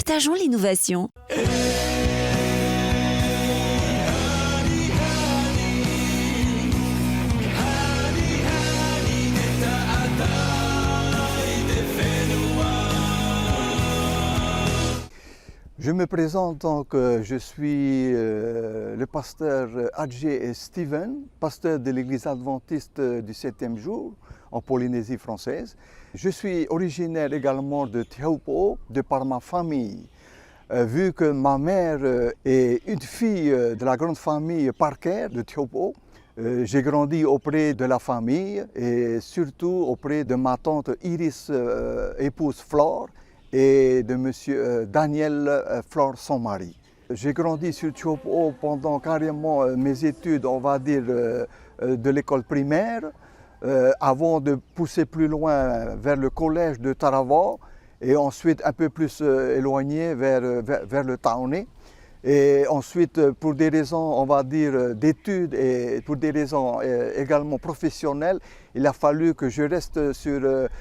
Partageons l'innovation. Je me présente en tant que je suis le pasteur Adjé Steven, pasteur de l'église adventiste du 7e jour en Polynésie française. Je suis originaire également de Teahupo'o, de par ma famille. Vu que ma mère est une fille de la grande famille Parker de Teahupo'o, j'ai grandi auprès de la famille et surtout auprès de ma tante Iris, épouse Flore, et de M. Daniel Flore, son mari. J'ai grandi sur Teahupo'o pendant carrément mes études, on va dire, de l'école primaire, avant de pousser plus loin vers le collège de Taravao et ensuite un peu plus éloigné vers le Taoné. Et ensuite, pour des raisons, on va dire, d'études et pour des raisons également professionnelles, il a fallu que je reste sur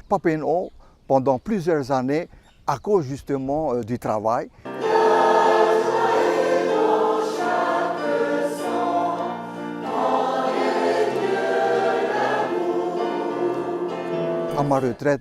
Papineau pendant plusieurs années à cause justement du travail. À ma retraite,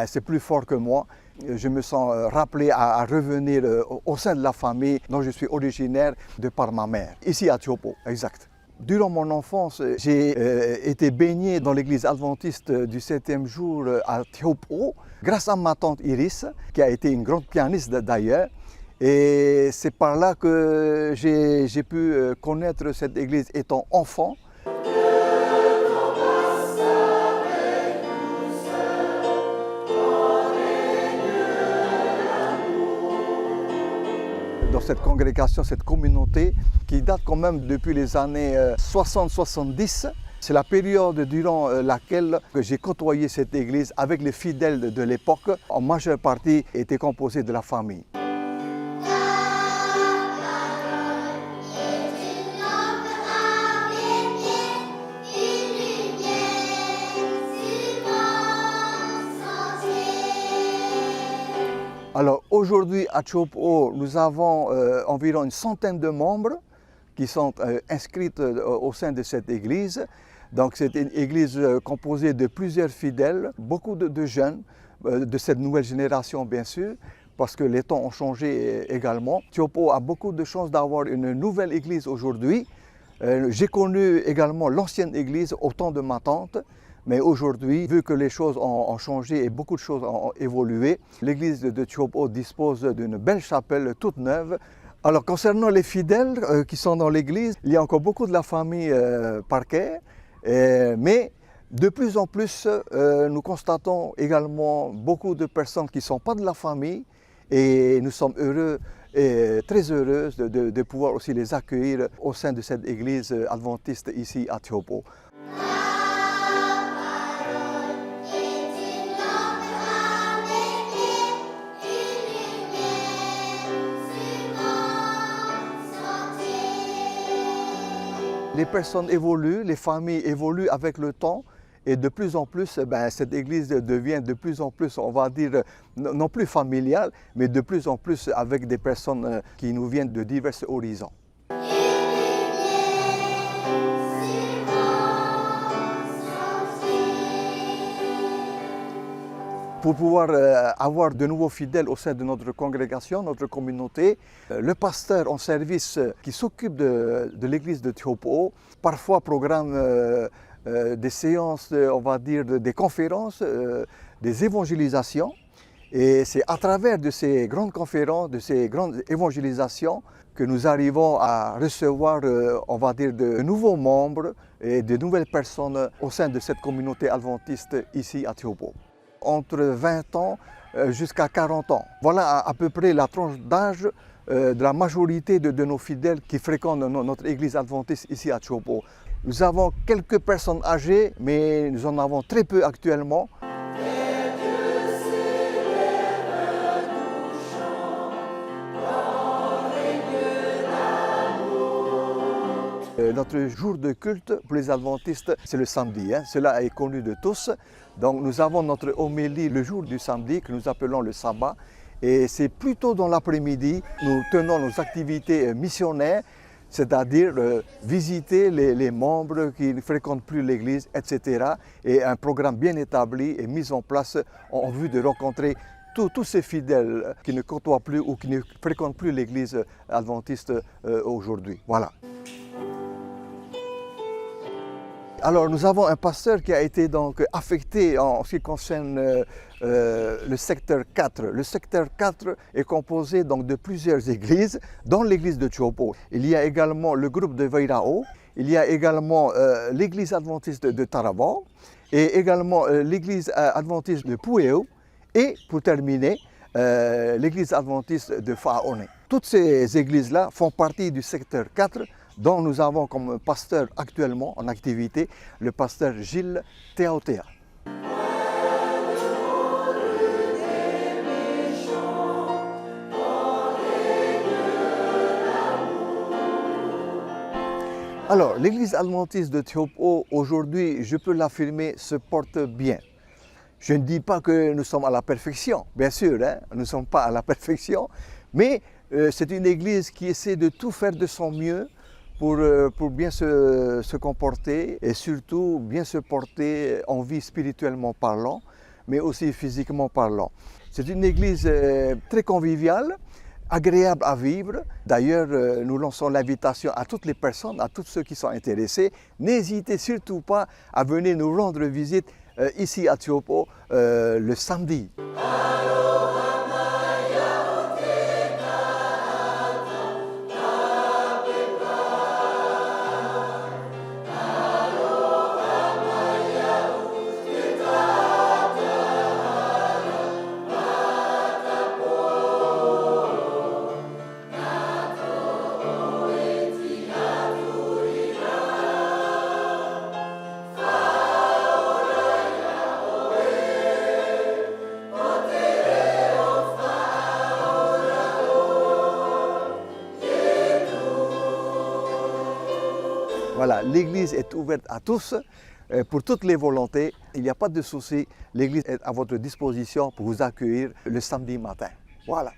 c'est plus fort que moi. Je me sens rappelé à revenir au sein de la famille dont je suis originaire de par ma mère, ici à Teahupo'o, exact. Durant mon enfance, j'ai été baigné dans l'église adventiste du 7e jour à Teahupo'o, grâce à ma tante Iris, qui a été une grande pianiste d'ailleurs. Et c'est par là que j'ai pu connaître cette église étant enfant. Dans cette congrégation, cette communauté qui date quand même depuis les années 60-70. C'est la période durant laquelle j'ai côtoyé cette église avec les fidèles de l'époque. En majeure partie étaient composés de la famille. Alors aujourd'hui à Teahupo'o, nous avons environ une centaine de membres qui sont inscrits au sein de cette église. Donc c'est une église composée de plusieurs fidèles, beaucoup de jeunes, de cette nouvelle génération bien sûr, parce que les temps ont changé également. Teahupo'o a beaucoup de chance d'avoir une nouvelle église aujourd'hui. J'ai connu également l'ancienne église au temps de ma tante. Mais aujourd'hui, vu que les choses ont changé et beaucoup de choses ont évolué, l'église de Teahupo'o dispose d'une belle chapelle toute neuve. Alors concernant les fidèles qui sont dans l'église, il y a encore beaucoup de la famille Parker, mais de plus en plus, nous constatons également beaucoup de personnes qui ne sont pas de la famille et nous sommes heureux et très heureuses de pouvoir aussi les accueillir au sein de cette église adventiste ici à Teahupo'o. Les personnes évoluent, les familles évoluent avec le temps et de plus en plus, cette église devient de plus en plus, on va dire, non plus familiale, mais de plus en plus avec des personnes qui nous viennent de divers horizons. Pour pouvoir avoir de nouveaux fidèles au sein de notre congrégation, notre communauté, le pasteur en service qui s'occupe de l'église de Teahupo'o, parfois programme des séances, on va dire, des conférences, des évangélisations. Et c'est à travers de ces grandes conférences, de ces grandes évangélisations, que nous arrivons à recevoir, on va dire, de nouveaux membres et de nouvelles personnes au sein de cette communauté adventiste ici à Teahupo'o. Entre 20 ans jusqu'à 40 ans. Voilà à peu près la tranche d'âge de la majorité de nos fidèles qui fréquentent notre église adventiste ici à Teahupo'o. Nous avons quelques personnes âgées, mais nous en avons très peu actuellement. Notre jour de culte pour les adventistes, c'est le samedi. Cela est connu de tous. Donc nous avons notre homélie le jour du samedi que nous appelons le sabbat. Et c'est plutôt dans l'après-midi, nous tenons nos activités missionnaires, c'est-à-dire visiter les membres qui ne fréquentent plus l'église, etc. Et un programme bien établi est mis en place en vue de rencontrer tous ces fidèles qui ne côtoient plus ou qui ne fréquentent plus l'église adventiste aujourd'hui. Voilà. Alors nous avons un pasteur qui a été donc affecté en ce qui concerne le secteur 4. Le secteur 4 est composé donc de plusieurs églises, dont l'église de Chopo. Il y a également le groupe de Vairao, il y a également l'église adventiste de Taraban et également l'église adventiste de Pueo et pour terminer l'église adventiste de Faone. Toutes ces églises-là font partie du secteur 4 dont nous avons comme pasteur actuellement en activité le pasteur Gilles Théotéa. Alors, l'église adventiste de Tiopo, aujourd'hui, je peux l'affirmer, se porte bien. Je ne dis pas que nous sommes à la perfection, bien sûr, hein, nous ne sommes pas à la perfection, mais c'est une église qui essaie de tout faire de son mieux pour bien se comporter et surtout bien se porter en vie spirituellement parlant, mais aussi physiquement parlant. C'est une église très conviviale, agréable à vivre. D'ailleurs, nous lançons l'invitation à toutes les personnes, à tous ceux qui sont intéressés. N'hésitez surtout pas à venir nous rendre visite ici à Tiopo le samedi. Voilà, l'église est ouverte à tous, pour toutes les volontés. Il n'y a pas de souci, l'église est à votre disposition pour vous accueillir le samedi matin. Voilà.